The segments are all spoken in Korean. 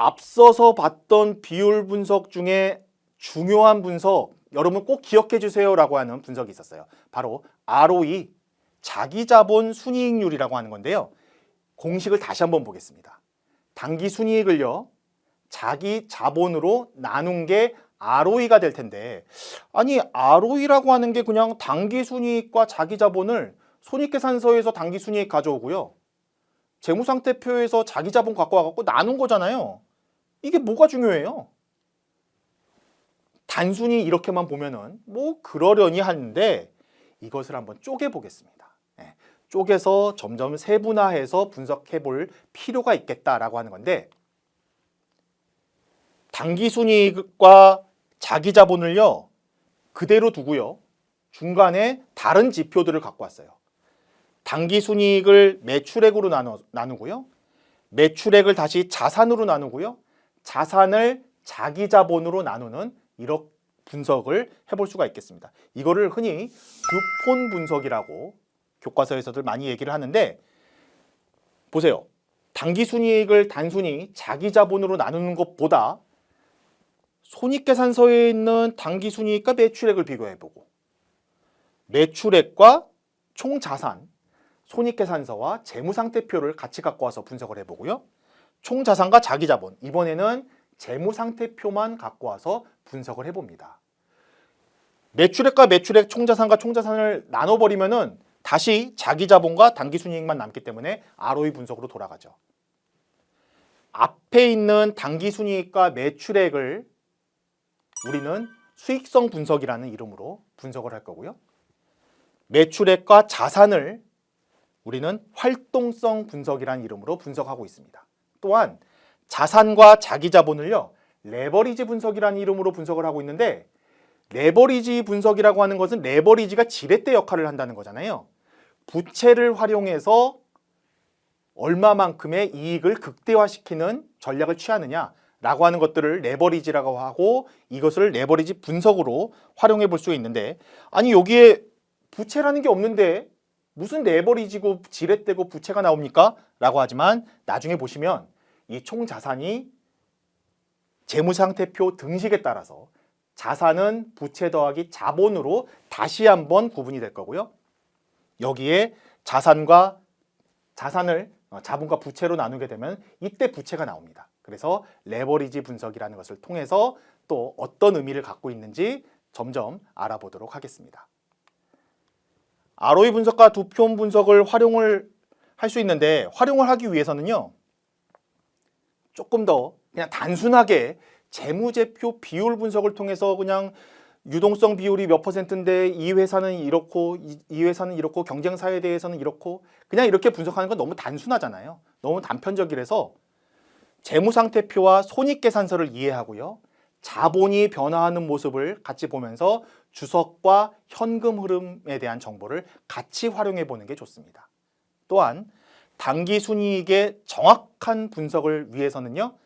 앞서서 봤던 비율 분석 중에 중요한 분석, 여러분 꼭 기억해 주세요라고 하는 분석이 있었어요. 바로 ROE, 자기자본 순이익률이라고 하는 건데요. 공식을 다시 한번 보겠습니다. 당기 순이익을요, 자기 자본으로 나눈 게 ROE가 될 텐데, 아니 ROE라고 하는 게 그냥 당기 순이익과 자기 자본을 손익계산서에서 당기 순이익 가져오고요, 재무상태표에서 자기 자본 갖고 와갖고 나눈 거잖아요. 이게 뭐가 중요해요? 단순히 이렇게만 보면은 뭐 그러려니 하는데, 이것을 한번 쪼개 보겠습니다. 쪼개서 점점 세분화해서 분석해 볼 필요가 있겠다라고 하는 건데, 당기순이익과 자기자본을요 그대로 두고요, 중간에 다른 지표들을 갖고 왔어요. 당기순이익을 매출액으로 나누고요, 매출액을 다시 자산으로 나누고요, 자산을 자기자본으로 나누는 이런 분석을 해볼 수가 있겠습니다. 이거를 흔히 듀폰 분석이라고 교과서에서들 많이 얘기를 하는데, 보세요. 당기순이익을 단순히 자기자본으로 나누는 것보다 손익계산서에 있는 당기순이익과 매출액을 비교해보고, 매출액과 총자산, 손익계산서와 재무상태표를 같이 갖고 와서 분석을 해보고요, 총자산과 자기자본, 이번에는 재무상태표만 갖고 와서 분석을 해봅니다. 매출액과 매출액, 총자산과 총자산을 나눠버리면은 다시 자기자본과 당기순이익만 남기 때문에 ROE 분석으로 돌아가죠. 앞에 있는 당기순이익과 매출액을 우리는 수익성 분석이라는 이름으로 분석을 할 거고요, 매출액과 자산을 우리는 활동성 분석이라는 이름으로 분석하고 있습니다. 또한 자산과 자기자본을요 레버리지 분석이라는 이름으로 분석을 하고 있는데, 레버리지 분석이라고 하는 것은 레버리지가 지렛대 역할을 한다는 거잖아요. 부채를 활용해서 얼마만큼의 이익을 극대화시키는 전략을 취하느냐라고 하는 것들을 레버리지라고 하고, 이것을 레버리지 분석으로 활용해 볼 수 있는데, 아니 여기에 부채라는 게 없는데 무슨 레버리지고 지렛대고 부채가 나옵니까? 라고 하지만 나중에 보시면 이 총자산이 재무상태표 등식에 따라서 자산은 부채 더하기 자본으로 다시 한번 구분이 될 거고요, 여기에 자산과 자산을 자본과 부채로 나누게 되면 이때 부채가 나옵니다. 그래서 레버리지 분석이라는 것을 통해서 또 어떤 의미를 갖고 있는지 점점 알아보도록 하겠습니다. ROE 분석과 듀폰 분석을 활용을 할 수 있는데, 활용을 하기 위해서는요 조금 더 그냥 단순하게 재무제표 비율 분석을 통해서 그냥 유동성 비율이 몇 %인데 이 회사는 이렇고 이 회사는 이렇고 경쟁사에 대해서는 이렇고, 그냥 이렇게 분석하는 건 너무 단순하잖아요. 너무 단편적이라서 재무상태표와 손익계산서를 이해하고요, 자본이 변화하는 모습을 같이 보면서 주석과 현금 흐름에 대한 정보를 같이 활용해 보는 게 좋습니다. 또한 당기순이익의 정확한 분석을 위해서는요,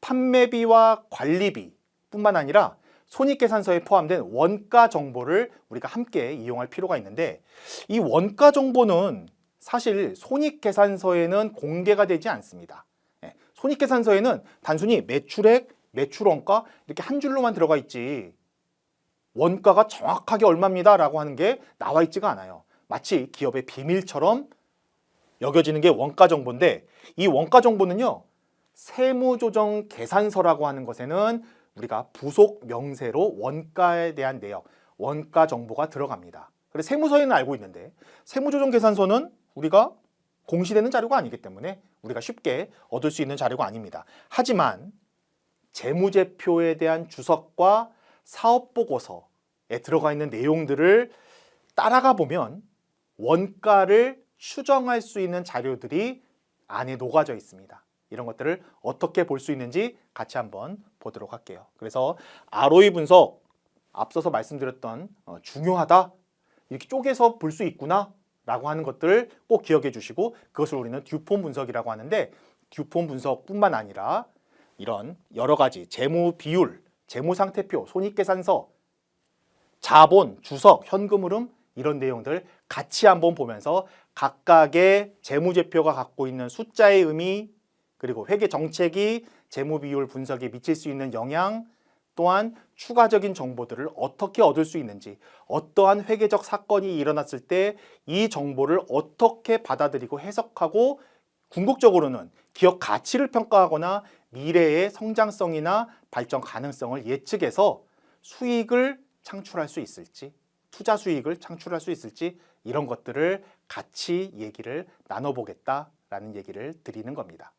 판매비와 관리비 뿐만 아니라 손익계산서에 포함된 원가 정보를 우리가 함께 이용할 필요가 있는데, 이 원가 정보는 사실 손익계산서에는 공개가 되지 않습니다. 손익계산서에는 단순히 매출액, 매출원가 이렇게 한 줄로만 들어가 있지, 원가가 정확하게 얼마입니다 라고 하는 게 나와 있지가 않아요. 마치 기업의 비밀처럼 여겨지는 게 원가 정보인데, 이 원가 정보는요 세무조정 계산서라고 하는 것에는 우리가 부속 명세로 원가에 대한 내역, 원가 정보가 들어갑니다. 그래서 세무서에는 알고 있는데, 세무조정 계산서는 우리가 공시되는 자료가 아니기 때문에 우리가 쉽게 얻을 수 있는 자료가 아닙니다. 하지만 재무제표에 대한 주석과 사업보고서에 들어가 있는 내용들을 따라가 보면 원가를 추정할 수 있는 자료들이 안에 녹아져 있습니다. 이런 것들을 어떻게 볼 수 있는지 같이 한번 보도록 할게요. 그래서 ROE 분석, 앞서서 말씀드렸던 중요하다, 이렇게 쪼개서 볼 수 있구나 라고 하는 것들을 꼭 기억해 주시고, 그것을 우리는 듀폰 분석이라고 하는데, 듀폰 분석뿐만 아니라 이런 여러 가지 재무 비율, 재무상태표, 손익계산서, 자본, 주석, 현금 흐름, 이런 내용들 같이 한번 보면서 각각의 재무제표가 갖고 있는 숫자의 의미, 그리고 회계 정책이 재무 비율 분석에 미칠 수 있는 영향, 또한 추가적인 정보들을 어떻게 얻을 수 있는지, 어떠한 회계적 사건이 일어났을 때 이 정보를 어떻게 받아들이고 해석하고 궁극적으로는 기업 가치를 평가하거나 미래의 성장성이나 발전 가능성을 예측해서 수익을 창출할 수 있을지, 투자 수익을 창출할 수 있을지 이런 것들을 같이 얘기를 나눠보겠다라는 얘기를 드리는 겁니다.